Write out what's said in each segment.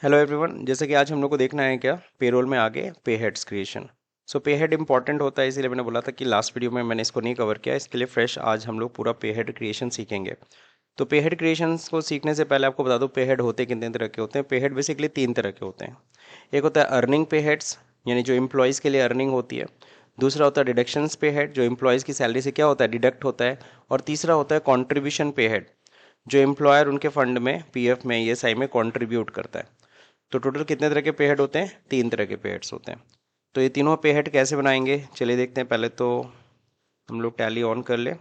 Hello everyone, जैसे कि आज हम लोग को देखना है क्या पेरोल में आगे पे हेड्स क्रिएशन। सो पे हेड इंपॉर्टेंट होता है, इसीलिए मैंने बोला था कि लास्ट वीडियो में मैंने इसको नहीं कवर किया, इसके लिए फ्रेश आज हम लोग पूरा पे हेड क्रिएशन सीखेंगे। तो पे हेड क्रिएशन को सीखने से पहले आपको बता दूं पे हेड होते कितने तरह के होते हैं। पे हेड बेसिकली तीन तरह के होते हैं। एक होता है अर्निंग पे हेड्स, यानी जो एम्प्लॉयज़ के लिए अर्निंग होती है। दूसरा होता है डिडक्शंस पे हेड, जो एम्प्लॉयज़ की सैलरी से क्या होता है, डिडक्ट होता है। और तीसरा होता है कॉन्ट्रीब्यूशन पे हेड, जो एम्प्लॉयर उनके फंड में पीएफ में ईएसआई में कॉन्ट्रीब्यूट करता है। तो टोटल कितने तरह के पे हेड होते हैं? तीन तरह के पे हेड्स होते हैं। तो ये तीनों पे हेड कैसे बनाएंगे, चलिए देखते हैं। पहले तो हम लोग टैली ऑन कर ले।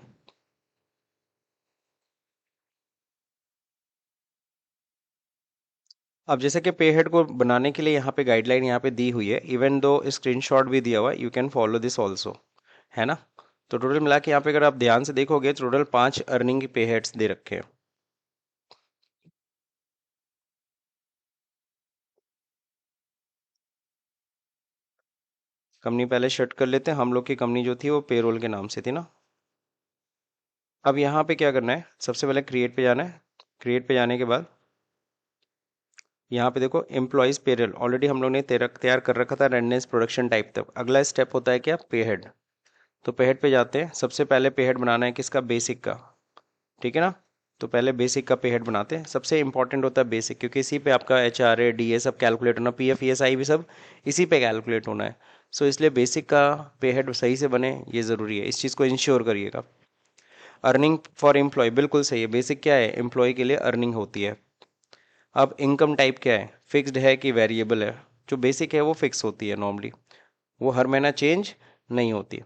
अब जैसे कि पे हेड को बनाने के लिए यहाँ पे गाइडलाइन यहाँ पे दी हुई है, इवन दो स्क्रीनशॉट भी दिया हुआ है, you can follow this also, है ना। तो टोटल मिला के यहाँ पे अगर आप ध्यान से देखोगे टोटल 5 अर्निंग के पे हेड्स दे रखे हैं। कंपनी पहले शट कर लेते हैं। हम लोग की कंपनी जो थी वो पेरोल के नाम से थी ना। अब यहाँ पे क्या करना है, सबसे पहले क्रिएट पे जाना है। क्रिएट पे जाने के बाद यहाँ पे देखो एम्प्लॉयज़ पेरोल ऑलरेडी हम लोग ने तैयार कर रखा था रेंडेंस प्रोडक्शन टाइप तक। अगला स्टेप होता है क्या, पे हेड। तो पे हेड पे जाते हैं। सबसे पहले पे हेड बनाना है किसका, बेसिक का। ठीक है ना। तो पहले बेसिक का पे हेड बनाते हैं। सबसे इंपॉर्टेंट होता है बेसिक, क्योंकि इसी पे आपका H R A D A सब कैलकुलेट होना, P F E S I भी सब इसी पे कैलकुलेट होना है। सो इसलिए बेसिक का पे हेड सही से बने, ये ज़रूरी है, इस चीज़ को इंश्योर करिएगा। अर्निंग फॉर एम्प्लॉय बिल्कुल सही है। बेसिक क्या है, एम्प्लॉय के लिए अर्निंग होती है। अब इनकम टाइप क्या है, फिक्स्ड है कि वेरिएबल है। जो बेसिक है वो फिक्स होती है नॉर्मली, वो हर महीना चेंज नहीं होती।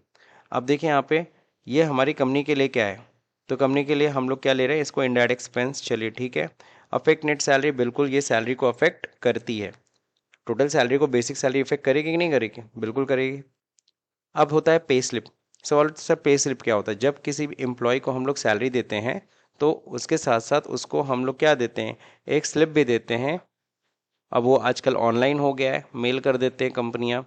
अब देखिए यहाँ पे ये हमारी कंपनी के लिए क्या है। तो कंपनी के लिए हम लोग क्या ले रहे हैं, इसको इनडायरेक्ट एक्सपेंस, चलिए ठीक है। अफेक्ट नेट सैलरी, बिल्कुल ये सैलरी को अफेक्ट करती है। टोटल सैलरी को बेसिक सैलरी इफेक्ट करेगी कि नहीं करेगी, बिल्कुल करेगी। अब होता है पे स्लिप। सवाल सर पे स्लिप क्या होता है, जब किसी भी एम्प्लॉय को हम लोग सैलरी देते हैं तो उसके साथ साथ उसको हम लोग क्या देते हैं, एक स्लिप भी देते हैं। अब वो आजकल ऑनलाइन हो गया है, मेल कर देते हैं कंपनियां।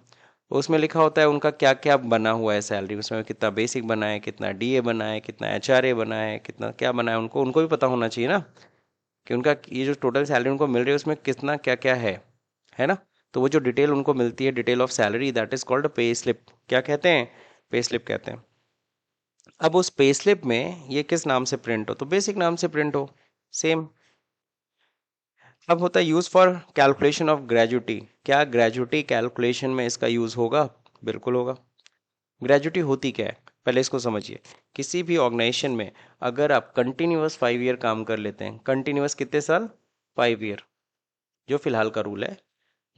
उसमें लिखा होता है उनका क्या क्या बना हुआ है सैलरी, उसमें कितना बेसिक बना है, कितना डीए बना है, कितना एचआरए बना है, कितना क्या बना है, उनको उनको भी पता होना चाहिए ना कि उनका ये जो टोटल सैलरी उनको मिल रही है उसमें कितना क्या क्या है ना। तो वो जो डिटेल उनको मिलती है, detail of salary, that is called pay slip. क्या कहते हैं, पे स्लिप कहते हैं। अब उस पे स्लिप में ये किस नाम से प्रिंट हो, तो बेसिक नाम से प्रिंट हो, सेम। अब होता है use for calculation of gratuity. क्या ग्रेजुटी कैलकुलेशन में इसका यूज होगा, बिल्कुल होगा। ग्रेजुटी होती क्या है, पहले इसको समझिए। किसी भी ऑर्गेनाइजेशन में अगर आप कंटिन्यूअस 5 ईयर काम कर लेते हैं, कंटिन्यूअस कितने साल, 5 ईयर, जो फिलहाल का रूल है।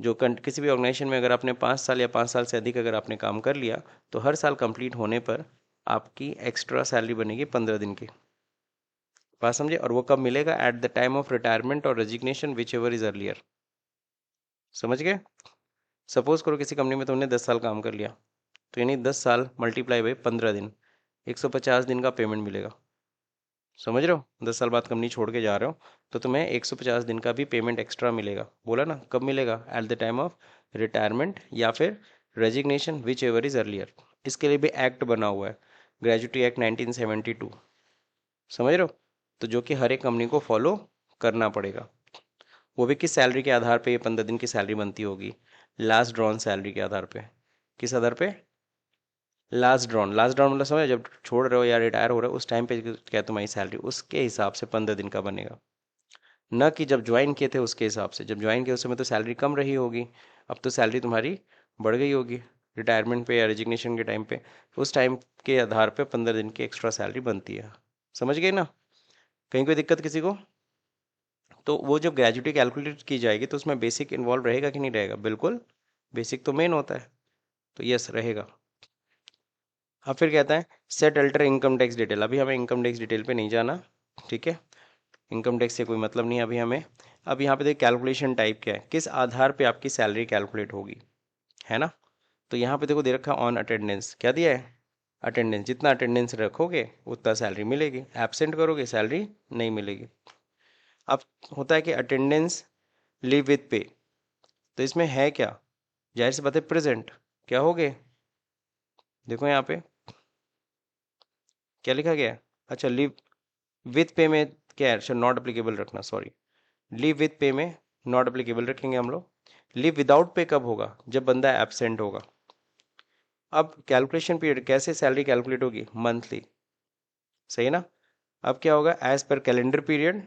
किसी भी ऑर्गेनाइजेशन में अगर आपने 5 साल या 5 साल से अधिक अगर आपने काम कर लिया, तो हर साल कंप्लीट होने पर आपकी एक्स्ट्रा सैलरी बनेगी 15 दिन की। बात समझे। और वो कब मिलेगा, at the time of retirement और resignation, whichever is earlier. समझ गए। सपोज करो किसी कंपनी में तुमने 10 साल काम कर लिया, तो यानी 10 साल मल्टीप्लाई बाई 15 दिन, 150 दिन का पेमेंट मिलेगा। समझ रहे हो, 10 साल बाद कंपनी छोड़ के जा रहे हो तो तुम्हें 150 दिन का भी पेमेंट एक्स्ट्रा मिलेगा। बोला ना, कब मिलेगा, at the time of retirement या फिर resignation, whichever is earlier. इसके लिए भी एक्ट बना हुआ है, ग्रेजुटी एक्ट 1972। समझ रहे हो। तो जो कि हर एक कंपनी को फॉलो करना पड़ेगा। वो भी किस सैलरी के आधार पे ये 15 दिन की सैलरी बनती होगी, लास्ट ड्रॉन सैलरी के आधार पे। किस आधार पे, लास्ट ड्रॉन मतलब समझ, जब छोड़ रहे हो या रिटायर हो रहे हो उस टाइम पे क्या तुम्हारी सैलरी उसके हिसाब से 15 दिन का बनेगा। न कि जब ज्वाइन किए थे उसके हिसाब से, जब ज्वाइन किए उस समय तो सैलरी कम रही होगी, अब तो सैलरी तुम्हारी बढ़ गई होगी रिटायरमेंट पे या रेजिग्नेशन के टाइम पे। उस टाइम के आधार पे 15 दिन की एक्स्ट्रा सैलरी बनती है। समझ गए ना। कहीं कोई दिक्कत किसी को। तो वो जब ग्रेजुटी कैलकुलेट की जाएगी तो उसमें बेसिक इन्वॉल्व रहेगा कि नहीं रहेगा, बिल्कुल। बेसिक तो मेन होता है, तो यस रहेगा। अब फिर कहता है set alter income tax detail. अभी हमें इनकम टैक्स डिटेल पे नहीं जाना, ठीक है। इनकम टैक्स से कोई मतलब नहीं अभी हमें। अब यहाँ पे देखिए कैलकुलेशन टाइप क्या है, किस आधार पे आपकी सैलरी कैलकुलेट होगी, है ना। तो यहाँ पे देखो दे रखा ऑन अटेंडेंस, क्या दिया है, अटेंडेंस। जितना अटेंडेंस रखोगे उतना सैलरी मिलेगी, एब्सेंट करोगे सैलरी नहीं मिलेगी। अब होता है कि अटेंडेंस लीव विथ पे। तो इसमें है क्या, जाहिर सी बात है प्रेजेंट। क्या हो गए, देखो यहाँ पे क्या लिखा गया है। अच्छा लीव विथ पे में क्या है, अच्छा नॉट अप्लीकेबल रखना, सॉरी। लीव विथ पे में नॉट एप्लीकेबल रखेंगे हम लोग। लीव विदाउट पे कब होगा? जब बंदा एबसेंट होगा। अब कैलकुलेशन पीरियड कैसे सैलरी कैलकुलेट होगी? मंथली, सही है ना। अब क्या होगा? एज पर कैलेंडर पीरियड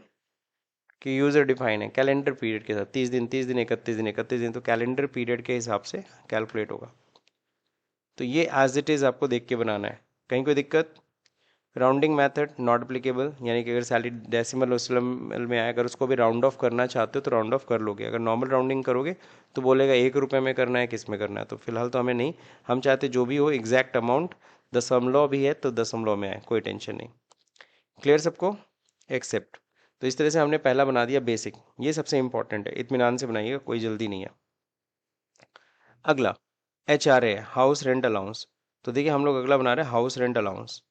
कि यूजर डिफाइन है कैलेंडर पीरियड के साथ 30 दिन 30 दिन 31 दिन 31 दिन, तो कैलेंडर पीरियड के हिसाब से कैलकुलेट होगा। तो ये एज इट इज आपको देख के बनाना है। कहीं कोई दिक्कत? राउंडिंग मेथड नॉट एप्लीकेबल, यानी कि अगर सैलरी डेसिमल वोसिमल में आए, अगर उसको भी राउंड ऑफ करना चाहते हो तो राउंड ऑफ कर लोगे। अगर नॉर्मल राउंडिंग करोगे तो बोलेगा 1 रुपये में करना है, किस में करना है। तो फिलहाल तो हमें नहीं, हम चाहते जो भी हो एग्जैक्ट अमाउंट, दशमलव भी है तो दशमलव में आए, कोई टेंशन नहीं। क्लियर सबको? एक्सेप्ट। तो इस तरह से हमने पहला बना दिया बेसिक। ये सबसे इंपॉर्टेंट है, इत्मीनान से बनाइएगा, कोई जल्दी नहीं है। अगला HRA, हाउस रेंट अलाउंस। तो देखिए हम लोग अगला बना रहे हैं house rent allowance.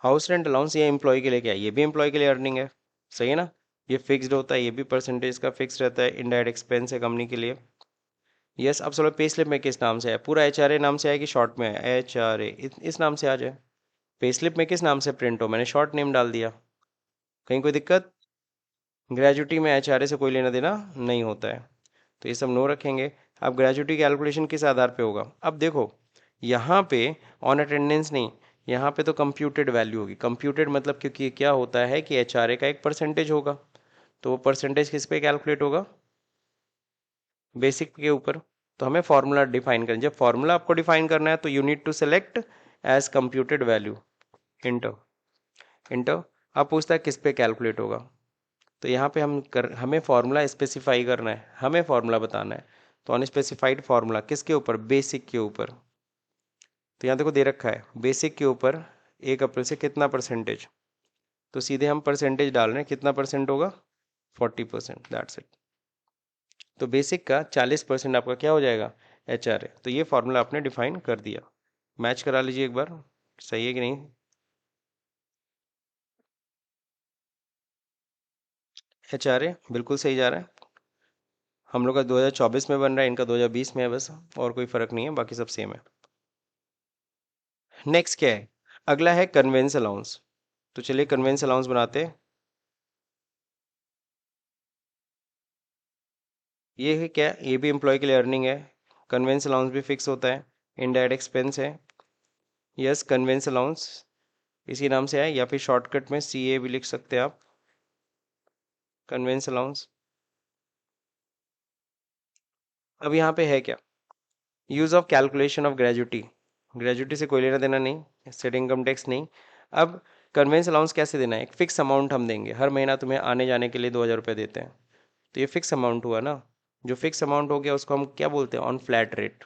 House rent allowance ये एम्प्लॉय के लिए क्या है? ये भी एम्प्लॉय के लिए अर्निंग है, सही है ना। ये फिक्स्ड होता है, ये भी परसेंटेज का फिक्स रहता है, इनडायरेक्ट एक्सपेंस है कंपनी के लिए। यस, अब चलो पे स्लिप में किस नाम से है? पूरा HRA नाम से है कि शॉर्ट में है? HRA इस नाम से आ जाए। पे स्लिप में किस नाम से प्रिंट हो? मैंने शॉर्ट नेम डाल दिया। कहीं कोई दिक्कत? ग्रेजुटी में HRA से कोई लेना देना नहीं होता है, तो ये सब नो रखेंगे। अब ग्रेजुटी कैलकुलेशन किस आधार पे होगा? अब देखो यहाँ पे ऑन अटेंडेंस नहीं, यहाँ पे तो कंप्यूटेड वैल्यू होगी। कंप्यूटेड मतलब, क्योंकि क्या होता है कि HRA का एक परसेंटेज होगा, तो वो परसेंटेज किस पे कैलकुलेट होगा? बेसिक के ऊपर। तो हमें फॉर्मूला डिफाइन करना, जब फॉर्मूला आपको डिफाइन करना है तो you need to select as computed value, enter enter. अब पूछता है किस पे कैलकुलेट होगा, तो यहाँ पे हमें फॉर्मूला स्पेसिफाई करना है, हमें फॉर्मूला बताना है। तो अनस्पेसिफाइड फॉर्मूला किसके ऊपर? बेसिक के ऊपर। तो यहाँ देखो दे रखा है बेसिक के ऊपर 1 अप्रैल से कितना परसेंटेज, तो सीधे हम परसेंटेज डाल रहे हैं, कितना परसेंट होगा? 40%, दैट्स इट। तो बेसिक का 40% आपका क्या हो जाएगा? HRA। तो ये फॉर्मूला आपने डिफाइन कर दिया। मैच करा लीजिए एक बार, सही है कि नहीं? HRA बिल्कुल सही जा रहा है। हम लोग का 2024 में बन रहा है, इनका 2020 में है बस, और कोई फर्क नहीं है, बाकी सब सेम है। नेक्स्ट क्या है? अगला है कन्वेंस अलाउंस। तो चलिए कन्वेंस अलाउंस बनाते हैं। ये है क्या? ये भी एम्प्लॉय के लिए अर्निंग है। कन्वेंस अलाउंस भी फिक्स होता है, इनडायरेक्ट एक्सपेंस है। यस, कन्वेंस अलाउंस इसी नाम से है, या फिर शॉर्टकट में CA भी लिख सकते हैं आप, कन्वेंस अलाउंस। अब यहाँ पे है क्या? Use of calculation of gratuity. Gratuity से कोई लेना देना नहीं, स्टेट इनकम टैक्स नहीं। अब कन्वेंस अलाउंस कैसे देना है? एक फिक्स अमाउंट हम देंगे, हर महीना तुम्हें आने जाने के लिए 2000 रुपये देते हैं, तो ये फिक्स अमाउंट हुआ ना। जो फिक्स अमाउंट हो गया उसको हम क्या बोलते हैं? On flat rate.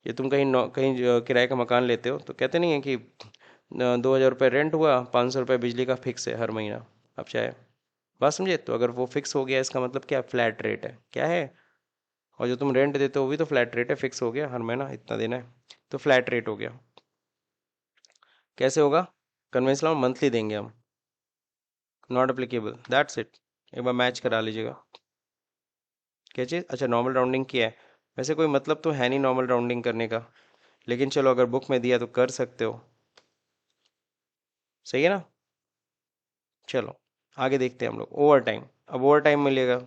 ये तुम कहीं किराए का मकान लेते हो तो कहते नहीं है कि 2000 रुपये रेंट हुआ, 500 रुपये बिजली का फिक्स है हर महीना। अब चाहे, बात समझे? तो अगर वो फिक्स हो गया इसका मतलब क्या? फ्लैट रेट है, क्या है। और जो तुम रेंट देते हो वो भी तो फ्लैट रेट है, फिक्स हो गया, हर महीना इतना देना है, तो फ्लैट रेट हो गया। कैसे होगा? कन्वेंशनल मंथली देंगे हम, नॉट अप्लीकेबल, दैट्स इट। एक बार मैच करा लीजिएगा। क्या चीज़? अच्छा, नॉर्मल राउंडिंग किया है। वैसे कोई मतलब तो है नहीं नॉर्मल राउंडिंग करने का, लेकिन चलो अगर बुक में दिया तो कर सकते हो, सही है ना। चलो आगे देखते हैं हम लोग। ओवर टाइम, अब ओवर टाइम मिलेगा।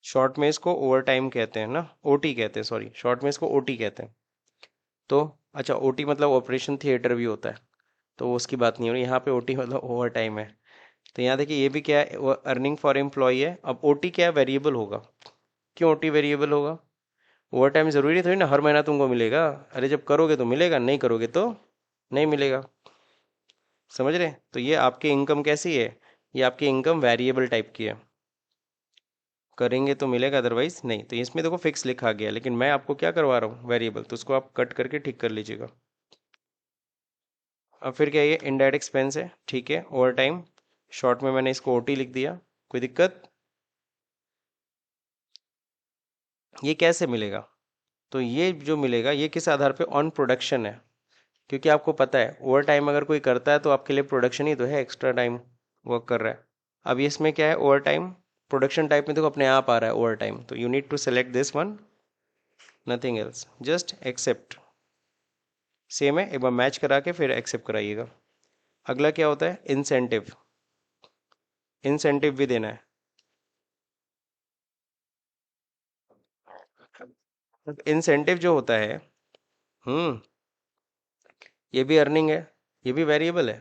शॉर्ट में इसको ओवर टाइम कहते हैं ना, OT कहते हैं, सॉरी, शॉर्ट में इसको OT कहते हैं। तो अच्छा, OT मतलब ऑपरेशन थिएटर भी होता है, तो उसकी बात नहीं हो रही यहाँ पे। OT मतलब ओवर टाइम है। तो यहाँ देखिए ये भी क्या है? वो अर्निंग फॉर एम्प्लॉय है। अब OT क्या है? वेरिएबल होगा। क्यों OT वेरिएबल होगा? ओवर टाइम जरूरी थोड़ी ना हर महीना तुमको मिलेगा। अरे जब करोगे तो मिलेगा, नहीं करोगे तो नहीं मिलेगा। समझ रहे? तो ये आपकी इनकम कैसी है? ये आपकी इनकम वेरिएबल टाइप की है, करेंगे तो मिलेगा, अदरवाइज नहीं। तो इसमें देखो फिक्स लिखा गया, लेकिन मैं आपको क्या करवा रहा हूँ? वेरिएबल, तो उसको आप कट करके ठीक कर लीजिएगा। अब फिर क्या? ये इनडायरेक्ट एक्सपेंस है, ठीक है, ओवर टाइम। शॉर्ट में मैंने इसको OT लिख दिया, कोई दिक्कत? ये कैसे मिलेगा? तो ये जो मिलेगा ये किस आधार पे? ऑन प्रोडक्शन है। क्योंकि आपको पता है ओवर टाइम अगर कोई करता है तो आपके लिए प्रोडक्शन ही तो है, एक्स्ट्रा टाइम वर्क कर रहा है। अब ये इसमें क्या है? Over time. प्रोडक्शन टाइप में तो अपने आप आ रहा है ओवर टाइम, तो you need to select this one, nothing else, just accept. Same है, एक बार मैच करा के फिर एक्सेप्ट कराइएगा। अगला क्या होता है, इंसेंटिव। इंसेंटिव भी देना है। इंसेंटिव जो होता है, हम्म, ये भी अर्निंग है, ये भी वेरिएबल है।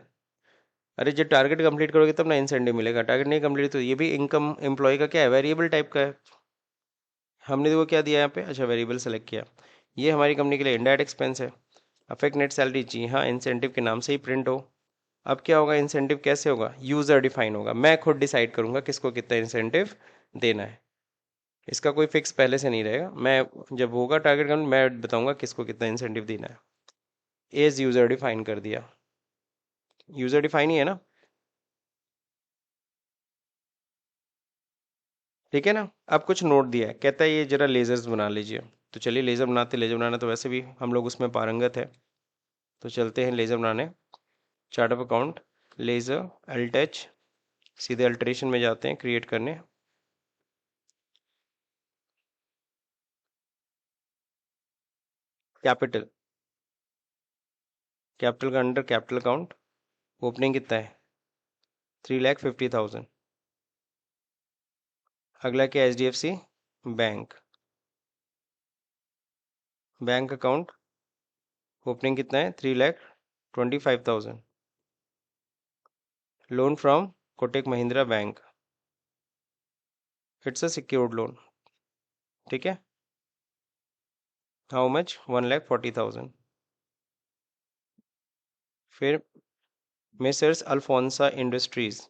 अरे जब टारगेट कंप्लीट करोगे तब ना इंसेंटिव मिलेगा, टारगेट नहीं कंप्लीट तो ये भी इनकम एम्प्लॉय का क्या है, वेरिएबल टाइप का है। हमने देखो क्या दिया यहाँ पे, अच्छा वेरिएबल सेलेक्ट किया। ये हमारी कंपनी के लिए इनडायरेक्ट एक्सपेंस है। अफेक्ट नेट सैलरी, जी हाँ, इंसेंटिव के नाम से ही प्रिंट हो। अब क्या होगा, इंसेंटिव कैसे होगा, यूज़र डिफाइन होगा, मैं खुद डिसाइड करूंगा किसको कितना इंसेंटिव देना है। इसका कोई फिक्स पहले से नहीं रहेगा, मैं जब होगा टारगेट कंप्लीट मैं बताऊंगा किसको कितना इंसेंटिव देना है। एज यूज़र डिफाइन कर दिया, यूज़र डिफाइन ही है ना, ठीक है ना। अब कुछ नोट दिया है, कहता है ये जरा लेजर्स बना लीजिए। तो चलिए लेजर बनाते, लेजर बनाना तो वैसे भी हम लोग उसमें पारंगत है, तो चलते हैं लेजर बनाने। चार्ट ऑफ अकाउंट, लेजर, अल्टच, सीधे अल्टरेशन में जाते हैं, क्रिएट करने। कैपिटल, कैपिटल का अंडर कैपिटल अकाउंट, ओपनिंग कितना है, 3,50,000। अगला क्या, HDFC bank, bank account, opening कितना है, 3,25,000। Loan from Kotak Mahindra bank, it's a secured loan, ठीक है। How much, 1,40,000। फिर मेसर्स अल्फोंसा इंडस्ट्रीज,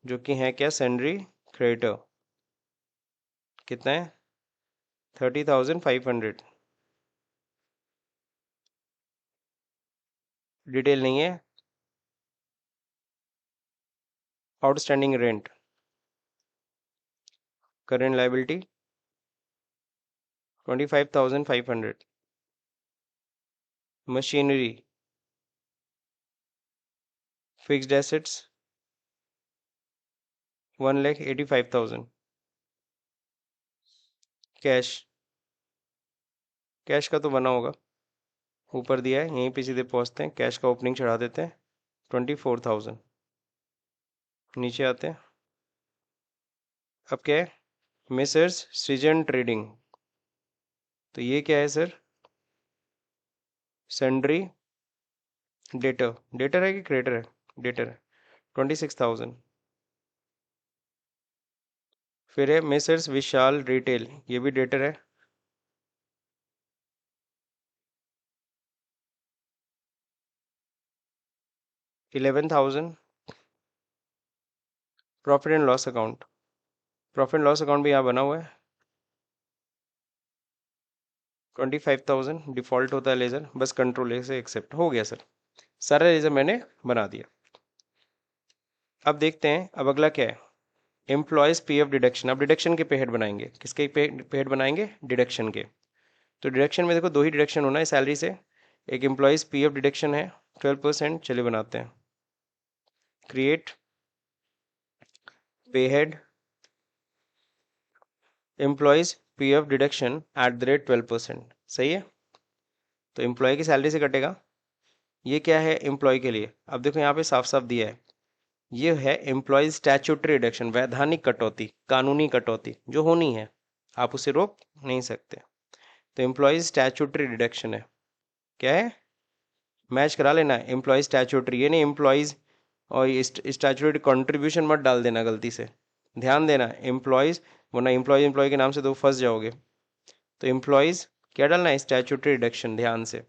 जो कि हैं क्या, सन्ड्री क्रेडिटर, कितना है, 30,500। डिटेल नहीं है। Outstanding rent, current liability 25,500। Machinery, fixed assets 1,85,000। Cash, cash का तो बना होगा, ऊपर दिया है, यहीं पे सीधे पहुंचते हैं, कैश का ओपनिंग चढ़ा देते हैं, 24,000। नीचे आते हैं, अब क्या है, मेसर्स सृजन ट्रेडिंग, तो ये क्या है सर, सन्ड्री डेटर, डेटर है कि क्रेडिटर है, डेटर है, 26,000। फिर है मेसर्स विशाल रिटेल, ये भी डेटर है, 11,000। Profit and loss account, profit and loss account भी यहाँ बना हुआ है, 25,000। डिफॉल्ट होता है लेजर, बस कंट्रोल से एक्सेप्ट हो गया सर, सारा लेजर मैंने बना दिया। अब देखते हैं, अब अगला क्या है, एम्प्लॉयज PF डिडक्शन। अब डिडक्शन के पे हेड बनाएंगे, किसके पे हेड बनाएंगे, डिडक्शन के। तो डिडक्शन में देखो दो ही डिडक्शन होना है सैलरी से, एक एम्प्लॉयज PF डिडक्शन है 12%, चलिए बनाते हैं, क्रिएट पे हेड एम्प्लॉयज PF डिडक्शन @12%, सही है। तो एम्प्लॉय की सैलरी से कटेगा, ये क्या है एम्प्लॉय के लिए, अब देखो यहाँ पे साफ साफ दिया है, ये है एम्प्लॉय स्टैट्यूटरी रिडक्शन, वैधानिक कटौती, कानूनी कटौती जो होनी है, आप उसे रोक नहीं सकते। तो एम्प्लॉय स्टैट्यूटरी रिडक्शन है, क्या है, मैच करा लेना है, एम्प्लॉय स्टैट्यूटरी, ये नहीं एम्प्लॉयज और स्टैट्यूटरी कंट्रीब्यूशन मत डाल देना गलती से, ध्यान देना एम्प्लॉयज, वरना एम्प्लॉय एम्प्लॉय के नाम से तो फंस जाओगे। तो एम्प्लॉयज क्या डालना है, स्टैट्यूटरी रिडक्शन, ध्यान से।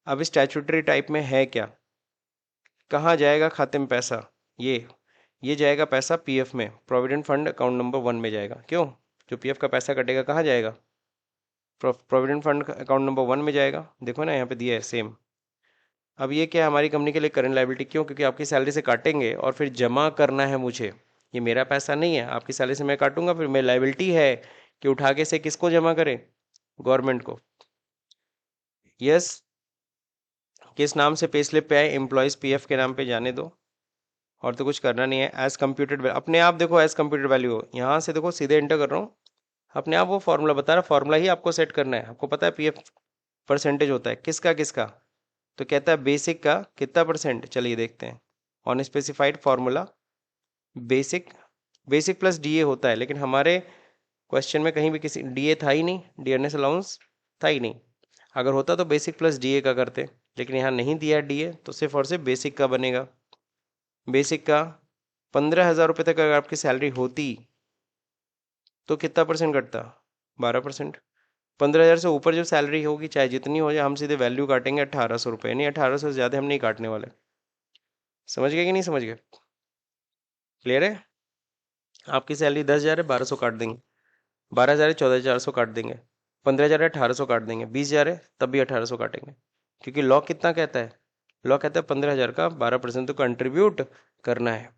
अब स्टैट्यूटरी टाइप में है क्या, कहाँ जाएगा खाते में पैसा, ये जाएगा पैसा PF में, प्रोविडेंट फंड अकाउंट नंबर 1 में जाएगा, क्यों, जो PF का पैसा कटेगा कहाँ जाएगा, प्रोविडेंट फंड अकाउंट नंबर 1 में जाएगा, देखो ना यहाँ पे दिया है सेम। अब ये क्या है हमारी कंपनी के लिए करंट लायबिलिटी, क्यों, क्योंकि आपकी सैलरी से काटेंगे और फिर जमा करना है मुझे, ये मेरा पैसा नहीं है, आपकी सैलरी से मैं काटूंगा, फिर मेरी लायबिलिटी है कि उठा के से किसको जमा करें, गवर्नमेंट को। यस, किस नाम से पे स्लिप पे आए, एम्प्लॉयज PF के नाम पे जाने दो, और तो कुछ करना नहीं है। एज कंप्यूटेड, अपने आप देखो एज कंप्यूटेड वैल्यू, यहाँ से देखो सीधे एंटर कर रहा हूँ, अपने आप वो फॉर्मूला बता रहा, फॉर्मूला ही आपको सेट करना है, आपको पता है PF परसेंटेज होता है किसका किसका, तो कहता है बेसिक का कितना परसेंट, चलिए देखते हैं। On specified formula basic, basic plus DA होता है, लेकिन हमारे क्वेश्चन में कहीं भी किसी डीए था ही नहीं, डियरनेस अलाउंस था ही नहीं। अगर होता तो बेसिक प्लस डीए का करते, लेकिन यहाँ नहीं दिया डीए, तो सिर्फ और सिर्फ बेसिक का बनेगा। बेसिक का 15,000 रुपये तक अगर आपकी सैलरी होती तो कितना परसेंट कटता, 12%। 15,000 से ऊपर जो सैलरी होगी चाहे जितनी हो जाए, हम सीधे वैल्यू काटेंगे 1,800 रुपये, नहीं 1,800 से ज़्यादा हम नहीं काटने वाले। समझ गए कि नहीं समझ गए, क्लियर है। आपकी सैलरी 10,000 है, 1,200 काट देंगे। 12,000 है, 14,400 काट देंगे। 15,000 है, 1,800 काट देंगे। 20,000 है, तब भी 1,800 काटेंगे, क्योंकि लॉ कितना कहता है, लॉ कहता है 15,000 का 12% तो कंट्रीब्यूट करना है।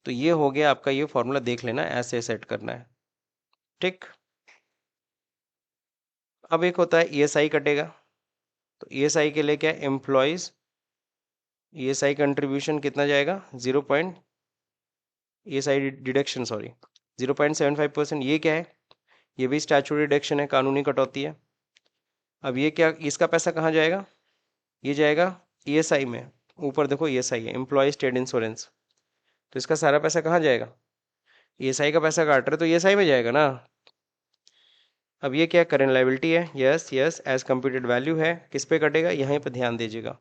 तो ये हो गया आपका, ये फॉर्मूला देख लेना, ऐसे सेट करना है, ठीक। अब एक होता है ईएसआई कटेगा, तो ईएसआई के लिए क्या, एम्प्लॉयज ईएसआई कंट्रीब्यूशन कितना जाएगा, 0. ESI deduction, sorry 0.75%। ये क्या है, ये भी स्टैट्यूटरी डिडक्शन है, कानूनी कटौती है। अब ये क्या, इसका पैसा कहाँ जाएगा, ये जाएगा ईएसआई में। ऊपर देखो ईएसआई है, एम्प्लॉय स्टेट इंश्योरेंस, तो इसका सारा पैसा कहाँ जाएगा, ईएसआई का पैसा काट रहे तो ईएसआई में जाएगा ना। अब ये क्या, करेंट लायबिलिटी है, yes yes, as computed value है, किस पे कटेगा, यहीं पे ध्यान दीजिएगा।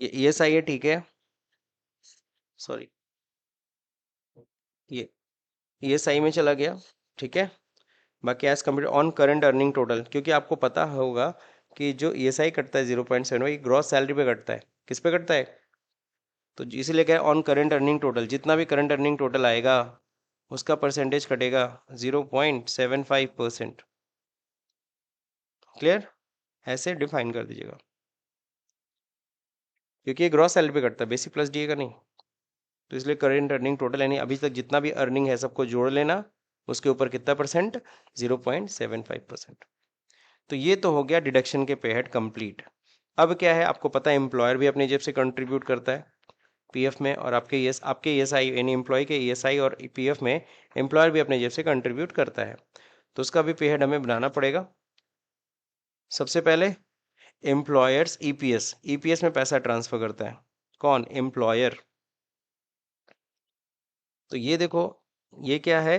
ये ईएसआई है, ठीक है, सॉरी ये ईएसआई में चला गया, ठीक है। बाकी as computed on current earning total, क्योंकि आपको पता होगा कि जो ईएसआई कटता है 0.7, ये ग्रॉस सैलरी पे कटता है, किस पे कटता है, तो इसीलिए क्या है, ऑन करंट अर्निंग टोटल, जितना भी करंट अर्निंग टोटल आएगा उसका परसेंटेज कटेगा 0.75%। क्लियर, ऐसे डिफाइन कर दीजिएगा, क्योंकि ये ग्रॉस सैलरी पे कटता है, बेसिक प्लस डीए का नहीं। तो इसलिए करेंट अर्निंग टोटल यानी अभी तक जितना भी अर्निंग है सबको जोड़ लेना, उसके ऊपर कितना परसेंट, 0.75%। तो ये तो हो गया डिडक्शन के पे हेड कंप्लीट। अब क्या है, आपको पता है एम्प्लॉयर भी अपनी जेब से कंट्रीब्यूट करता है पीएफ में, और आपके ईएसआई यानी एम्प्लॉय के ईएसआई और पीएफ में एम्प्लॉयर भी अपने जेब से कंट्रीब्यूट करता है। तो उसका भी पे हेड हमें बनाना पड़ेगा। सबसे पहले एम्प्लॉयर्स ईपीएस, ईपीएस में पैसा ट्रांसफर करता है कौन, एम्प्लॉयर। तो ये देखो, ये क्या है,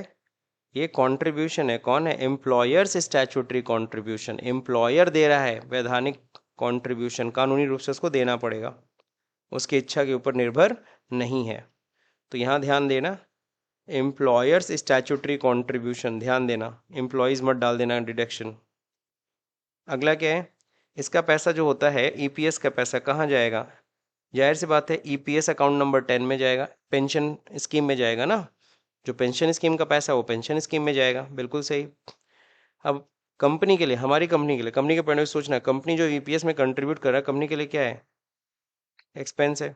ये कंट्रीब्यूशन है, कौन है, employers statutory contribution, employer they रहा है वैधानिक कंट्रीब्यूशन, कानूनी रूप से उसको देना पड़ेगा, उसकी इच्छा के ऊपर निर्भर नहीं है। तो यहाँ ध्यान देना, एम्प्लॉयर्स स्टैट्यूटरी कंट्रीब्यूशन, ध्यान देना, एम्प्लॉयज मत डाल देना डिडक्शन। अगला क्या है, इसका पैसा जो होता है ईपीएस का पैसा कहाँ जाएगा, जाहिर सी बात है ईपीएस अकाउंट नंबर 10 में जाएगा, पेंशन स्कीम में जाएगा ना, जो पेंशन स्कीम का पैसा है वो पेंशन स्कीम में जाएगा, बिल्कुल सही। अब कंपनी के लिए, हमारी कंपनी के लिए, कंपनी के पॉइंट ऑफ सोचना, कंपनी जो ईपीएस में कंट्रीब्यूट कर रहा है, कंपनी के लिए क्या है, एक्सपेंस है,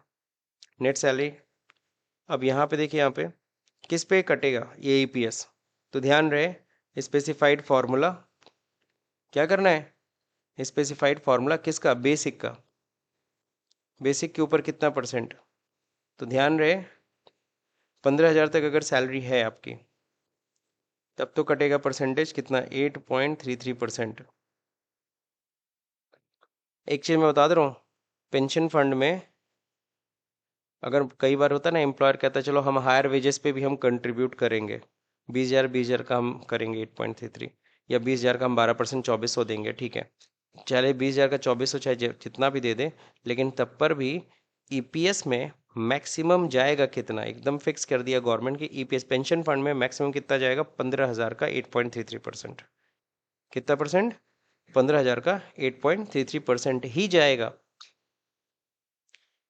नेट सैलरी। अब यहाँ पे देखिए, यहाँ पे किस पे कटेगा ये ईपीएस, तो ध्यान रहे स्पेसिफाइड फार्मूला, क्या करना है, स्पेसिफाइड फार्मूला किसका, बेसिक का, बेसिक के ऊपर कितना परसेंट, तो ध्यान रहे 15,000 तक अगर सैलरी है आपकी, तब तो कटेगा परसेंटेज कितना, 8.33%। एक चीज़ मैं बता दे रहा हूँ, पेंशन फंड में अगर कई बार होता है ना, एम्प्लॉयर कहता है चलो हम हायर वेजेस पे भी हम कंट्रीब्यूट करेंगे, 20,000 का हम करेंगे 8.33, या 20,000 का हम 12%, 2,400 देंगे, ठीक है। चाहे 20,000 का 2,400 चाहे जितना भी दे दे, लेकिन तब पर भी ईपीएस में मैक्सिमम जाएगा कितना, एकदम फिक्स कर दिया गवर्नमेंट की, ईपीएस पेंशन फंड में मैक्सिमम कितना जाएगा, 15,000 का 8.33%। कितना परसेंट, 15,000 का 8.33% ही जाएगा,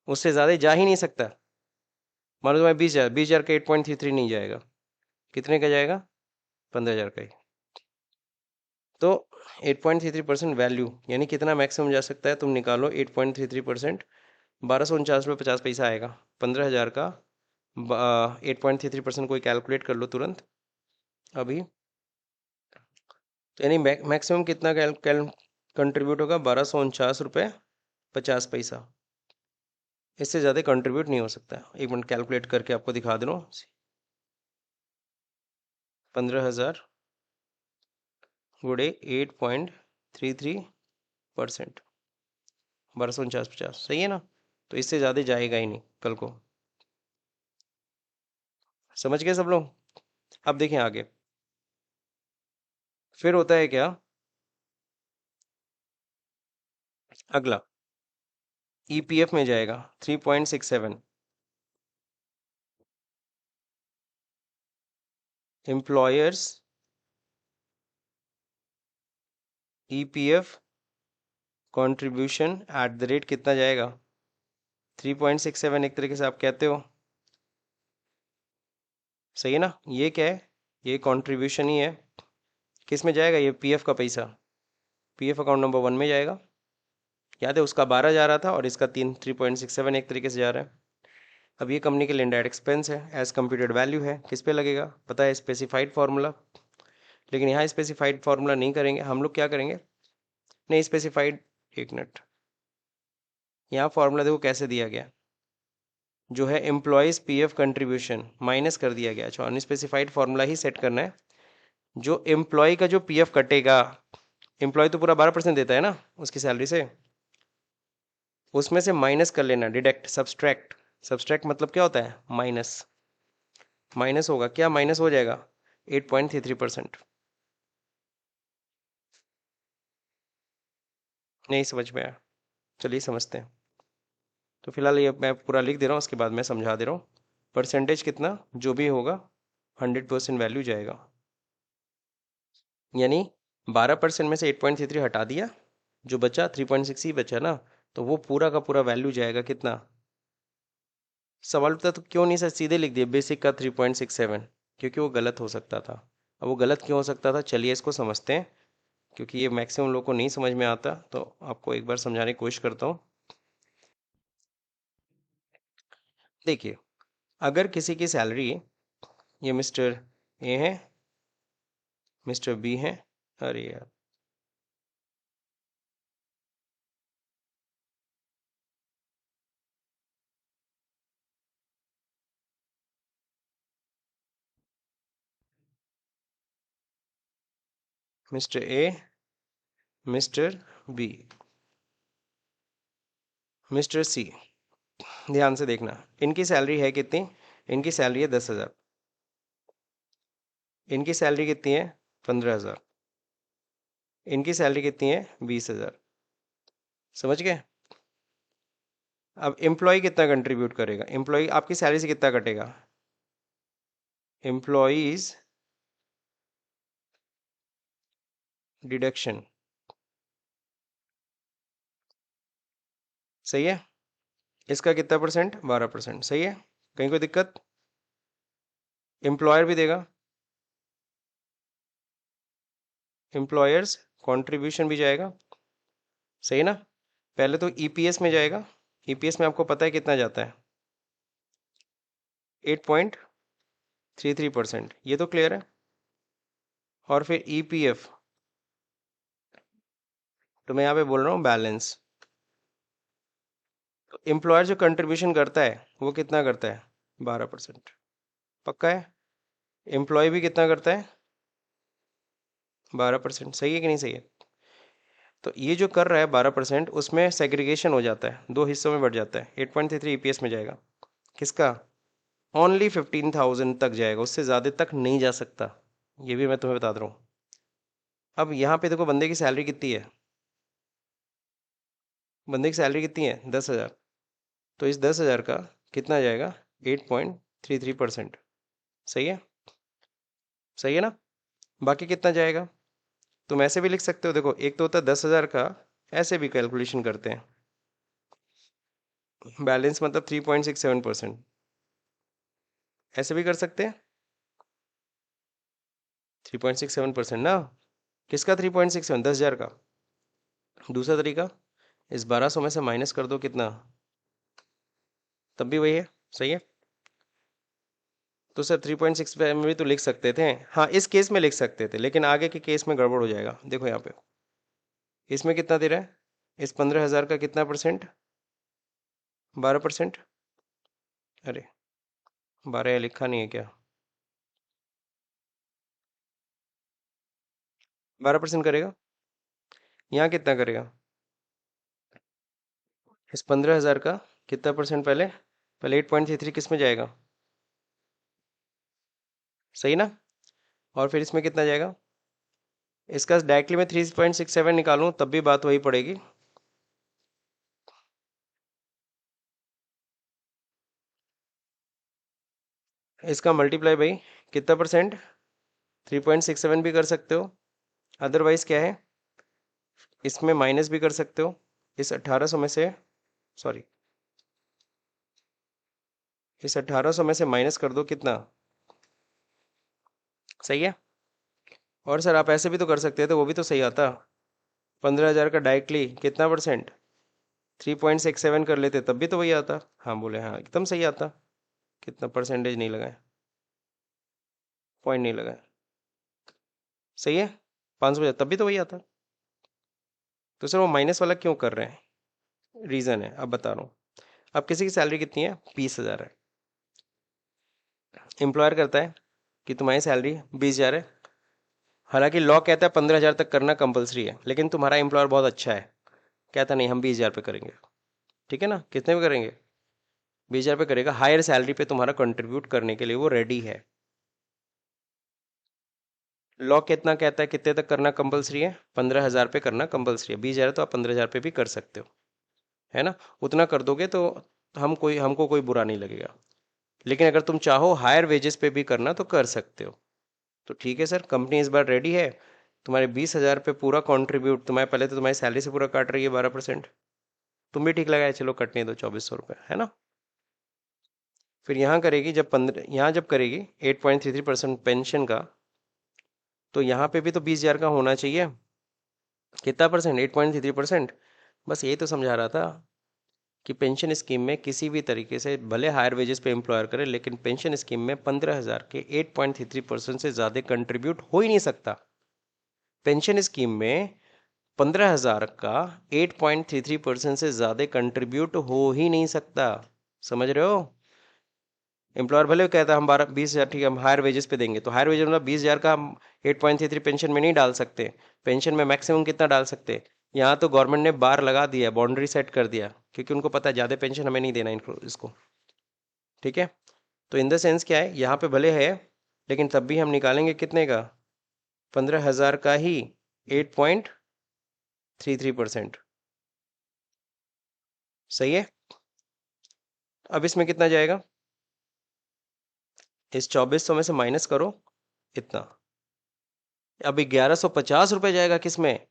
उससे ज़्यादा जा ही नहीं सकता। मान लो मैं 20,000, 20,000 का 8.33 नहीं जाएगा, कितने का जाएगा, 15,000 का ही। तो 8.33% वैल्यू यानी कितना मैक्सिमम जा सकता है, तुम निकालो 8.33%, 1,249 रुपये 50 पैसा आएगा, 15,000 का 8.33% कोई कैलकुलेट कर लो तुरंत अभी, तो यानी मैक्सिमम कितना कैल कैल कंट्रीब्यूट होगा, 1,249 रुपये 50 पैसा, इससे ज़्यादा कंट्रीब्यूट नहीं हो सकता। एक मिनट कैलकुलेट करके आपको दिखा दे रहा हूँ। 15,000 गुड़े 8. 33%। 1249 50 सही है ना। तो इससे ज़्यादा जाएगा ही नहीं कल को। समझ गए सब लोग। अब देखें आगे। फिर होता है क्या, अगला ईपीएफ में जाएगा 3.67। Employers EPF contribution at the rate कितना जाएगा, 3.67 एक तरीके से आप कहते हो। सही है ना। ये क्या है, ये कंट्रीब्यूशन ही है। किस में जाएगा, ये पीएफ का पैसा पीएफ अकाउंट नंबर 1 में जाएगा। याद है उसका 12 जा रहा था और इसका 3.67 एक तरीके से जा रहा है। अब ये कंपनी के लिए इंडायरेक्ट एक्सपेंस है, एज कंप्यूटेड वैल्यू है, किस पे लगेगा पता है, स्पेसिफाइड फार्मूला। लेकिन यहाँ स्पेसिफाइड फार्मूला नहीं करेंगे हम लोग, क्या करेंगे, नहीं स्पेसिफाइड, एक मिनट, यहाँ फार्मूला देखो कैसे दिया गया, जो है एम्प्लॉयज पीएफ कंट्रीब्यूशन माइनस कर दिया गया। अच्छा, अनस्पेसिफाइड फार्मूला ही सेट करना है। जो एम्प्लॉय का जो पीएफ कटेगा, एम्प्लॉय तो पूरा 12% देता है ना उसकी सैलरी से, उसमें से माइनस कर लेना, डिडक्ट, सब्सट्रैक्ट। सब्सट्रैक्ट मतलब क्या होता है, माइनस। माइनस होगा क्या, माइनस हो जाएगा 8.33%। नहीं समझ में आया, चलिए समझते हैं। तो फिलहाल ये मैं पूरा लिख दे रहा हूँ, उसके बाद मैं समझा दे रहा हूँ। परसेंटेज कितना जो भी होगा 100% वैल्यू जाएगा। यानी 12% में से 8.33 हटा दिया, जो बचा 3.6 ही बचा ना, तो वो पूरा का पूरा वैल्यू जाएगा कितना। सवाल उठता तो क्यों नहीं सर सीधे लिख दिए बेसिक का 3.67, क्योंकि वो गलत हो सकता था। अब वो गलत क्यों हो सकता था, चलिए इसको समझते हैं, क्योंकि ये मैक्सिमम लोग को नहीं समझ में आता, तो आपको एक बार समझाने की कोशिश करता हूँ। देखिए, अगर किसी की सैलरी, ये मिस्टर ए है, मिस्टर बी है, अरे यार, mister A, mister B, mister C, ध्यान से देखना, इनकी सैलरी है कितनी, इनकी सैलरी है 10,000, इनकी सैलरी कितनी है 15,000, इनकी सैलरी कितनी है 20,000। समझ गए। अब एम्प्लॉय कितना कंट्रीब्यूट करेगा, एम्प्लॉय आपकी सैलरी से कितना कटेगा, एम्प्लॉयज डिडक्शन, सही है। इसका कितना परसेंट, 12%, सही है। कहीं कोई दिक्कत, एम्प्लॉयर भी देगा, एम्प्लॉयर्स कंट्रीब्यूशन भी जाएगा, सही है ना। पहले तो ईपीएस में जाएगा, ईपीएस में आपको पता है कितना जाता है, 8.33%, ये तो क्लियर है। और फिर ईपीएफ, तो मैं यहाँ पे बोल रहा हूँ बैलेंस। तो एम्प्लॉयर जो कंट्रीब्यूशन करता है वो कितना करता है, 12%, पक्का है। एम्प्लॉय भी कितना करता है, 12%, सही है कि नहीं सही है। तो ये जो कर रहा है 12%, उसमें सेग्रीगेशन हो जाता है, दो हिस्सों में बढ़ जाता है, 8.33 ईपीएस में जाएगा, किसका, ओनली 15,000 तक जाएगा, उससे ज़्यादा तक नहीं जा सकता, ये भी मैं तुम्हें बता रहा हूँ। अब यहाँ पे देखो बंदे की सैलरी कितनी है, बंदे की सैलरी कितनी है 10,000, तो इस 10,000 का कितना जाएगा, 8.33%, सही है, सही है ना। बाकी कितना जाएगा, तुम ऐसे भी लिख सकते हो, देखो एक तो होता है 10,000 का, ऐसे भी कैलकुलेशन करते हैं, बैलेंस मतलब 3.67%, ऐसे भी कर सकते हैं, 3.67% ना। किसका 3.67, 10,000 का। दूसरा तरीका, इस 1200 में से माइनस कर दो कितना, तब भी वही है, सही है। तो सर 3.65 में भी तो लिख सकते थे, हाँ इस केस में लिख सकते थे, लेकिन आगे के केस में गड़बड़ हो जाएगा। देखो यहाँ पे इसमें कितना दे रहा है, इस 15,000 का कितना परसेंट, 12%, अरे 12 लिखा नहीं है क्या, 12% करेगा। यहाँ कितना करेगा? इस 15,000 का कितना परसेंट? पहले पहले 8.33 किस में जाएगा? सही ना? और फिर इसमें कितना जाएगा? इसका डायरेक्टली मैं 3.67 निकालूं तब भी बात वही पड़ेगी। इसका मल्टीप्लाई भाई कितना परसेंट? 3.67 भी कर सकते हो, अदरवाइज क्या है, इसमें माइनस भी कर सकते हो। इस 1800 में से, सॉरी, इस 1800 में से माइनस कर दो, कितना? सही है। और सर आप ऐसे भी तो कर सकते थे, वो भी तो सही आता। 15,000 का डायरेक्टली कितना परसेंट? 3.67 कर लेते तब भी तो वही आता। हाँ बोले, हाँ एकदम सही आता। कितना परसेंटेज नहीं लगाए, पॉइंट नहीं लगाए। सही है, 550 तब भी तो वही आता। तो सर वो माइनस वाला क्यों कर रहे हैं? रीज़न है, अब बता रहा हूँ। अब किसी की सैलरी कितनी है? 20,000 है। एम्प्लॉयर कहता है कि तुम्हारी सैलरी 20,000 है। हालांकि लॉ कहता है 15,000 तक करना कंपलसरी है, लेकिन तुम्हारा एम्प्लॉयर बहुत अच्छा है, कहता नहीं हम 20,000 पे करेंगे। ठीक है ना? कितने पे करेंगे? 20,000 पे करेगा। हायर सैलरी पे तुम्हारा कंट्रीब्यूट करने के लिए वो रेडी है। लॉ कितना कहता है, कितने तक करना कंपलसरी है? 15,000 पे करना कंपलसरी है। 20,000 तो आप 15,000 पे भी कर सकते हो, है ना? उतना कर दोगे तो हमको कोई बुरा नहीं लगेगा। लेकिन अगर तुम चाहो हायर वेजेस पे भी करना तो कर सकते हो। तो ठीक है सर, कंपनी इस बार रेडी है। तुम्हारे 20,000 पे पूरा कंट्रीब्यूट, तुम्हारे पहले तो तुम्हारी सैलरी से पूरा काट रही है 12%। तुम भी ठीक लगाए, चलो कटने दो 2,400 रुपये, है ना? फिर यहाँ करेगी जब 15, यहाँ जब करेगी 8.33% पेंशन का, तो यहाँ पे भी तो 20,000 का होना चाहिए। कितना परसेंट? 8.33%। बस यही तो समझा रहा था कि पेंशन स्कीम में किसी भी तरीके से भले हायर वेजेस पे एम्प्लॉयर करे, लेकिन पेंशन स्कीम में 15,000 के 8.33% से ज़्यादा कंट्रीब्यूट हो ही नहीं सकता। पेंशन स्कीम में 15,000 का 8.33% से ज़्यादा कंट्रीब्यूट हो ही नहीं सकता। समझ रहे हो? एम्प्लॉयर भले कहता है हम 20,000 ठीक है हम हायर वेजेस पे देंगे, तो हायर वेजेस मतलब 20,000 का हम 8.33 पेंशन में नहीं डाल सकते। पेंशन में मैक्सिमम कितना डाल सकते? यहाँ तो गवर्नमेंट ने बार लगा दिया, बाउंड्री सेट कर दिया, क्योंकि उनको पता है ज़्यादा पेंशन हमें नहीं देना इनको, इसको। ठीक है? तो इन द सेंस क्या है, यहाँ पे भले है, लेकिन तब भी हम निकालेंगे कितने का? 15,000 का ही 8.33%। सही है। अब इसमें कितना जाएगा? इस 2,400 में से माइनस करो, इतना। अब 1,150 रुपये जाएगा किस में?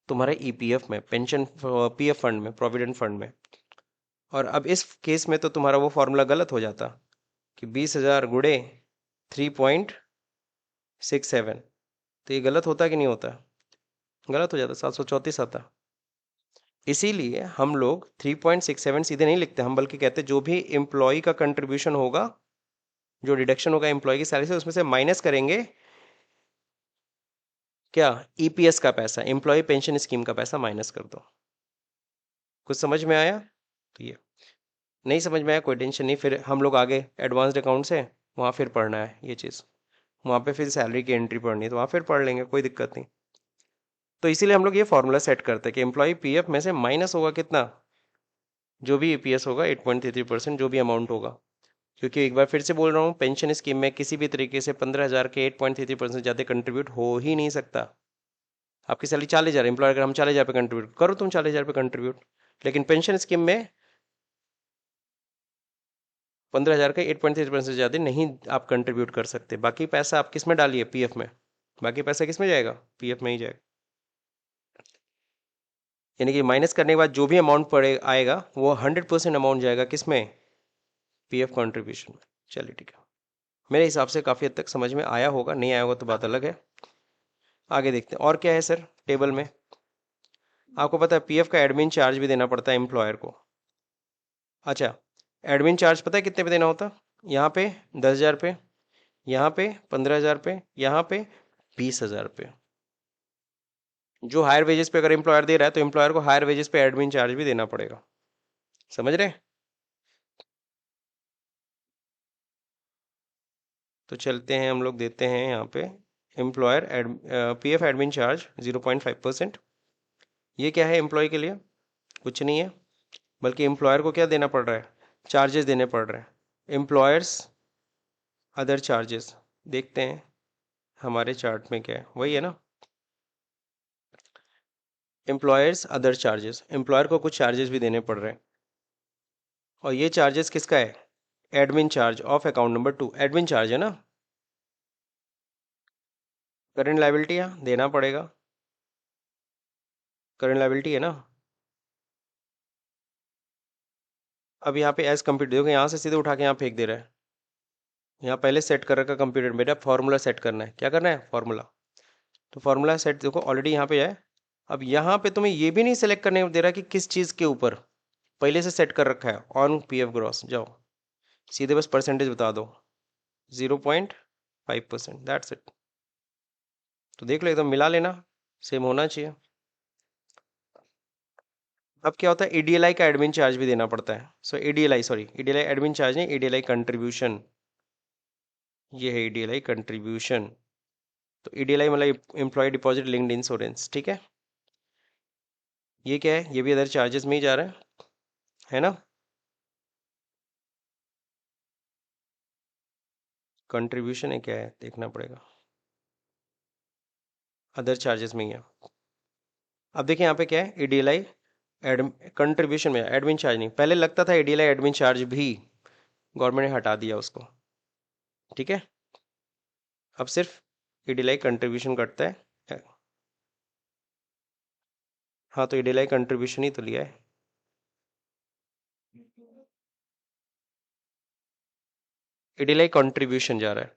तुम्हारे ईपीएफ में, पेंशन पीएफ फंड में, प्रोविडेंट फंड में। और अब इस केस में तो तुम्हारा वो फॉर्मूला गलत हो जाता कि 20,000 गुड़े 3.67, तो ये गलत होता कि नहीं होता? गलत हो जाता, 734 आता। इसीलिए हम लोग 3.67 सीधे नहीं लिखते, हम बल्कि कहते जो भी एम्प्लॉय का कंट्रीब्यूशन होगा, जो डिडक्शन होगा एम्प्लॉय की सैलरी से, उसमें से माइनस करेंगे क्या? ईपीएस का पैसा, एम्प्लॉय पेंशन स्कीम का पैसा माइनस कर दो। कुछ समझ में आया? तो ये नहीं समझ में आया कोई टेंशन नहीं, फिर हम लोग आगे एडवांस्ड अकाउंट से वहाँ फिर पढ़ना है ये चीज़। वहाँ पे फिर सैलरी की एंट्री पढ़नी है तो वहाँ फिर पढ़ लेंगे, कोई दिक्कत नहीं। तो इसीलिए हम लोग ये फॉर्मूला सेट करते हैं कि एम्प्लॉय पीएफ में से माइनस होगा कितना? जो भी ईपीएस होगा 8.33%, जो भी अमाउंट होगा। क्योंकि एक बार फिर से बोल रहा हूँ, पेंशन स्कीम में किसी भी तरीके से 15,000 के 8.33% ज़्यादा कंट्रीब्यूट हो ही नहीं सकता। आपकी सैलरी 40,000, एम्प्लॉयर अगर हम 40,000 पे कंट्रीब्यूट करो, तुम 40,000 पे कंट्रीब्यूट, लेकिन पेंशन स्कीम में 15,000 का 8.3% से ज़्यादा नहीं आप कंट्रीब्यूट कर सकते। बाकी पैसा आप किस में डालिए? पीएफ में। बाकी पैसा किस में जाएगा? पीएफ में ही जाएगा। यानी कि माइनस करने के बाद जो भी अमाउंट पड़े आएगा वो 100% अमाउंट जाएगा किस में? पीएफ कंट्रीब्यूशन में। चलिए ठीक है, मेरे हिसाब से काफ़ी हद तक समझ में आया होगा, नहीं आया होगा तो बात अलग है। आगे देखते हैं और क्या है सर टेबल में। आपको पता है पीएफ का एडमिन चार्ज भी देना पड़ता है एम्प्लॉयर को। अच्छा, एडमिन चार्ज पता है कितने पे देना होता? यहाँ पे 10,000 पे, यहाँ पे 15,000 पे, यहाँ पे 20,000 पे। जो हायर वेजेस पे अगर एम्प्लॉयर दे रहा है तो एम्प्लॉयर को हायर वेजेस पे एडमिन चार्ज भी देना पड़ेगा। समझ रहे? तो चलते हैं हम लोग, देते हैं यहाँ पे एम्प्लॉयर पीएफ एडमिन चार्ज 0.5%। ये क्या है एम्प्लॉय के लिए? कुछ नहीं है, बल्कि एम्प्लॉयर को क्या देना पड़ रहा है? चार्जेस देने पड़ रहे हैं। एम्प्लॉयर्स अदर चार्जेस, देखते हैं हमारे चार्ट में क्या है, वही है ना, एम्प्लॉयर्स अदर चार्जेस। एम्प्लॉयर को कुछ चार्जेस भी देने पड़ रहे हैं, और ये चार्जेस किसका है? Admin charge of account number 2, admin charge है ना। करंट लायबिलिटी है, देना पड़ेगा, करंट लायबिलिटी है ना। अब यहाँ पे एज कंप्यूटर देखो, यहाँ से सीधे उठा के यहाँ फेंक दे रहा है। यहाँ पहले सेट कर रखा कंप्यूटर, मेरा फार्मूला सेट करना है, क्या करना है? फार्मूला। तो फार्मूला सेट देखो ऑलरेडी यहाँ पे है। अब यहाँ पे तुम्हें ये भी नहीं सेलेक्ट करने दे रहा कि किस चीज़ के ऊपर, पहले से सेट कर रखा है ऑन पी एफ ग्रॉस। जाओ सीधे बस परसेंटेज बता दो, 0.5%, दैट्स इट। तो देख लो एकदम मिला लेना, सेम होना चाहिए। अब क्या होता है, ईडीएलआई का एडमिन चार्ज भी देना पड़ता है। सो ईडीएलआई, सॉरी ईडीएलआई एडमिन चार्ज नहीं, ईडीएलआई कंट्रीब्यूशन, ये है ईडीएलआई कंट्रीब्यूशन। तो ईडीएलआई मतलब एम्प्लॉय डिपॉजिट लिंक्ड इंश्योरेंस, ठीक है। ये क्या है? ये भी अदर चार्जेस में ही जा रहा है ना। कंट्रीब्यूशन है, क्या है देखना पड़ेगा, अदर चार्जेस में ही है। अब देखिए यहाँ पे क्या है, ईडीएलआई एड कंट्रीब्यूशन में एडमिन चार्ज नहीं, पहले लगता था ईडीएलआई एडमिन चार्ज भी, गवर्नमेंट ने हटा दिया उसको, ठीक है। अब सिर्फ ईडीएलआई कंट्रीब्यूशन कटता है। हाँ तो ईडीएलआई कंट्रीब्यूशन ही तो लिया है। ईडीएलआई कंट्रीब्यूशन जा रहा है,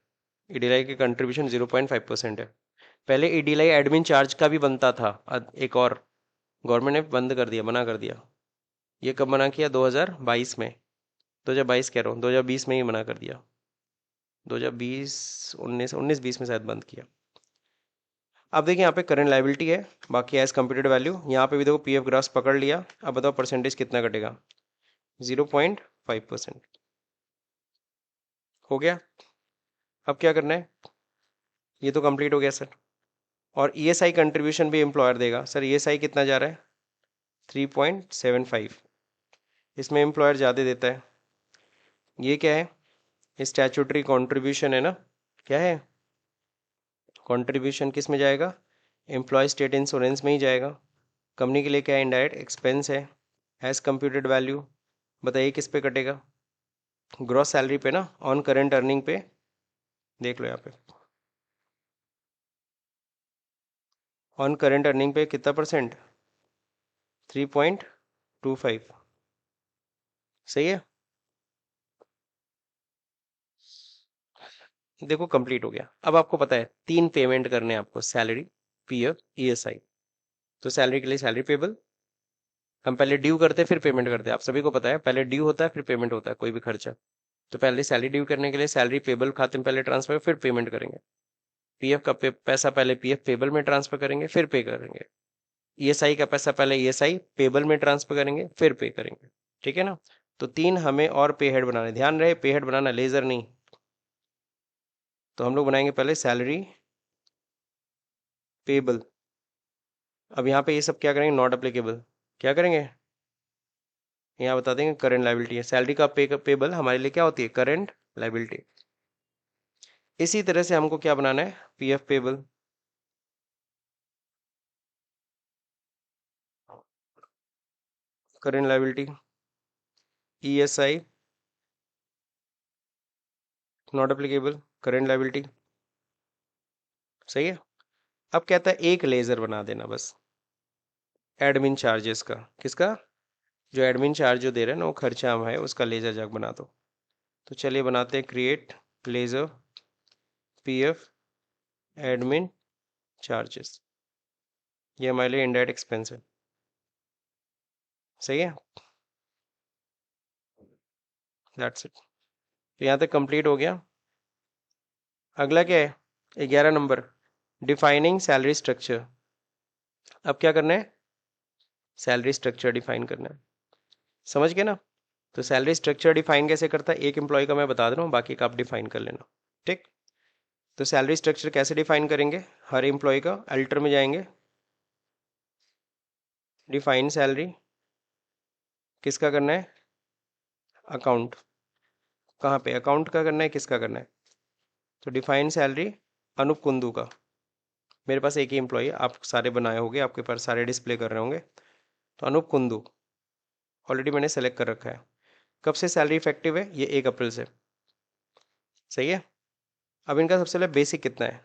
ईडीएलआई की कंट्रीब्यूशन 0.5% है। पहले ईडीएलआई एडमिन चार्ज का भी बनता था, एक और गवर्नमेंट ने बंद कर दिया, मना कर दिया। ये कब मना किया? 2022 में, 2022 कह रहा हूँ, 2020 में ही मना कर दिया। 2020, 19 20 में शायद बंद किया। अब देखिए यहाँ पे करंट लायबिलिटी है, बाकी एज कंप्यूटेड वैल्यू। यहाँ पे भी देखो पीएफ ग्रास पकड़ लिया। अब बताओ परसेंटेज कितना कटेगा? 0.5%। हो गया। अब क्या करना है, ये तो कंप्लीट हो गया सर। और ईएसआई कंट्रीब्यूशन भी एम्प्लॉयर देगा। सर ईएसआई कितना जा रहा है? 3.75। इसमें एम्प्लॉयर ज़्यादा देता है। ये क्या है? स्टैट्यूटरी कंट्रीब्यूशन है ना। क्या है? कंट्रीब्यूशन किस में जाएगा? एम्प्लॉय स्टेट इंश्योरेंस में ही जाएगा। कंपनी के लिए क्या है? इनडायरेक्ट एक्सपेंस है। एज कंप्यूटेड वैल्यू बताइए किस पे कटेगा? ग्रॉस सैलरी पे ना, ऑन करेंट अर्निंग पे। देख लो यहाँ पे, ऑन करेंट अर्निंग पे कितना परसेंट? 3.25। सही है। देखो कंप्लीट हो गया। अब आपको पता है 3 पेमेंट करने हैं आपको, सैलरी, पीएफ, ईएसआई। तो सैलरी के लिए सैलरी पेबल, हम पहले ड्यू करते हैं फिर पेमेंट करते हैं। आप सभी को पता है पहले ड्यू होता है फिर पेमेंट होता है कोई भी खर्चा। तो पहले सैलरी ड्यू करने के लिए सैलरी पेबल खाते में पहले ट्रांसफर, फिर पेमेंट करेंगे। पीएफ का पैसा पहले पीएफ पेबल में ट्रांसफर करेंगे फिर पे करेंगे। ईएसआई का पैसा पहले ईएसआई पेबल में ट्रांसफर करेंगे फिर पे करेंगे, ठीक है ना। तो 3 हमें और पे हेड बनाने, ध्यान रहे पे हेड बनाना, लेजर नहीं। तो हम लोग बनाएंगे पहले सैलरी पेबल। अब यहाँ पे ये सब क्या करेंगे? Not applicable. क्या करेंगे? यहाँ बता देंगे करंट लायबिलिटी है। सैलरी का पेबल हमारे लिए क्या होती है? Current liability. इसी तरह से हमको क्या बनाना है? PF payable. Current liability, ESI not applicable, current liability. सही है। अब कहता है एक लेजर बना देना बस, एडमिन चार्जेस का। किसका? जो एडमिन चार्ज जो दे रहे हैं ना, वो खर्चा हम है उसका लेजर जाग बना दो। तो चलिए बनाते हैं, create ledger PF admin charges. ये हमारे लिए इनडायरेक्ट एक्सपेंस है। सही है, दैट्स इट। तो यहाँ तक कंप्लीट हो गया। अगला क्या है? 11 नंबर, डिफाइनिंग सैलरी स्ट्रक्चर। अब क्या करना है? सैलरी स्ट्रक्चर डिफाइन करना है। समझ गए ना। तो सैलरी स्ट्रक्चर डिफाइन कैसे करता है, एक एम्प्लॉय का मैं बता दे रहा हूँ, बाकी का आप डिफाइन कर लेना, ठीक। तो सैलरी स्ट्रक्चर कैसे डिफाइन करेंगे? हर एम्प्लॉय का अल्टर में जाएंगे, डिफाइन सैलरी किसका करना है? अकाउंट। कहाँ पे अकाउंट का करना है, किसका करना है? तो डिफाइन सैलरी अनूप कुंदू का। मेरे पास एक ही एम्प्लॉय है, आप सारे बनाए होंगे, आपके पास सारे डिस्प्ले कर रहे होंगे। तो अनूप कुंदू ऑलरेडी मैंने सेलेक्ट कर रखा है। कब से सैलरी इफेक्टिव है? ये 1 अप्रैल से। सही है। अब इनका सबसे पहले बेसिक कितना है?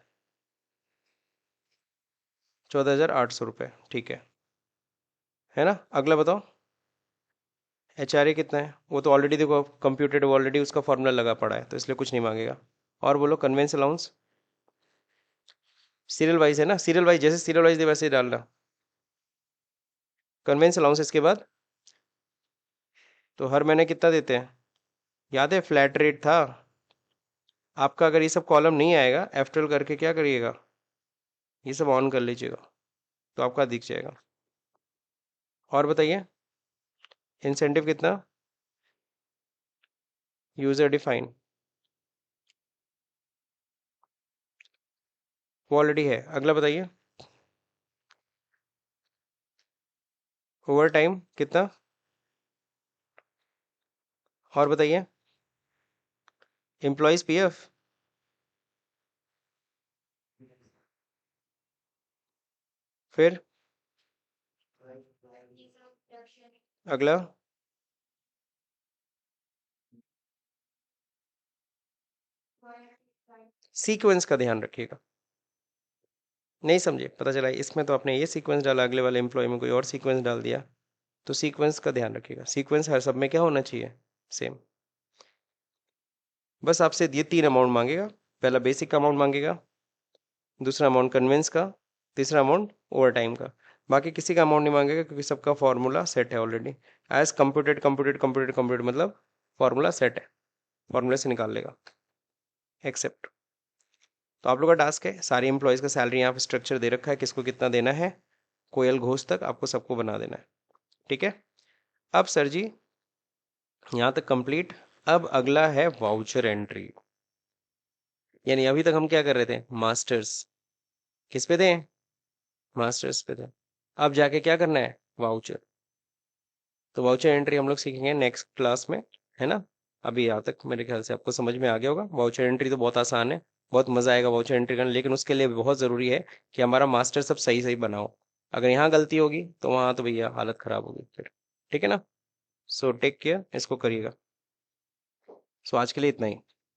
14,800 रुपये, ठीक है ना। अगला बताओ। HRA कितना है? वो तो ऑलरेडी देखो कंप्यूटेड, ऑलरेडी उसका फॉर्मूला लगा पड़ा है, तो इसलिए कुछ नहीं मांगेगा। और बोलो कन्वेंस अलाउंस। सीरियल वाइज है ना, सीरियल वाइज, जैसे सीरियल वाइज दे वैसे ही डालना। कन्वेंस अलाउंस इसके बाद। तो हर महीने कितना देते हैं? याद है फ्लैट रेट था आपका। अगर ये सब कॉलम नहीं आएगा, F12 करके क्या करिएगा, ये सब ऑन कर लीजिएगा, तो आपका दिख जाएगा। और बताइए इंसेंटिव कितना? यूजर डिफाइन, वो ऑलरेडी है। अगला बताइए। ओवर टाइम कितना? और बताइए। Employees PF। फिर अगला। सीक्वेंस का ध्यान रखिएगा। नहीं समझे? पता चला इसमें तो आपने ये सीक्वेंस डाला, अगले वाले एम्प्लॉय में कोई और सीक्वेंस डाल दिया। तो सीक्वेंस का ध्यान रखिएगा, सीक्वेंस हर सब में क्या होना चाहिए? सेम। बस आपसे ये 3 अमाउंट मांगेगा। पहला बेसिक का अमाउंट मांगेगा, दूसरा अमाउंट कन्वेंस का, तीसरा अमाउंट ओवर टाइम का। बाकी किसी का अमाउंट नहीं मांगेगा, क्योंकि सबका फॉर्मूला सेट है already. As computed computed computed computed मतलब फॉर्मूला सेट है, फॉर्मूले से निकाल लेगा। एक्सेप्ट। तो आप लोग का टास्क है, सारी एम्प्लॉयज़ का सैलरी यहाँ पे स्ट्रक्चर दे रखा है, किसको कितना देना है, कोयल घोष तक आपको सबको बना देना है। ठीक है। अब सर जी यहाँ तक कंप्लीट। अब अगला है वाउचर एंट्री। यानी अभी तक हम क्या कर रहे थे? मास्टर्स। किस पे थे? मास्टर्स पे थे। अब जाके क्या करना है? वाउचर। तो वाउचर एंट्री हम लोग सीखेंगे नेक्स्ट क्लास में, है ना। अभी यहाँ तक मेरे ख्याल से आपको समझ में आ गया होगा। वाउचर एंट्री तो बहुत आसान है, बहुत मजा आएगा वाउचर एंट्री करने, लेकिन उसके लिए बहुत जरूरी है कि हमारा मास्टर सब सही सही बनाओ। अगर यहाँ गलती होगी तो वहाँ तो भैया हालत खराब होगी फिर। ठीक है ना। सो टेक केयर, इसको करिएगा। सो आज के लिए इतना ही।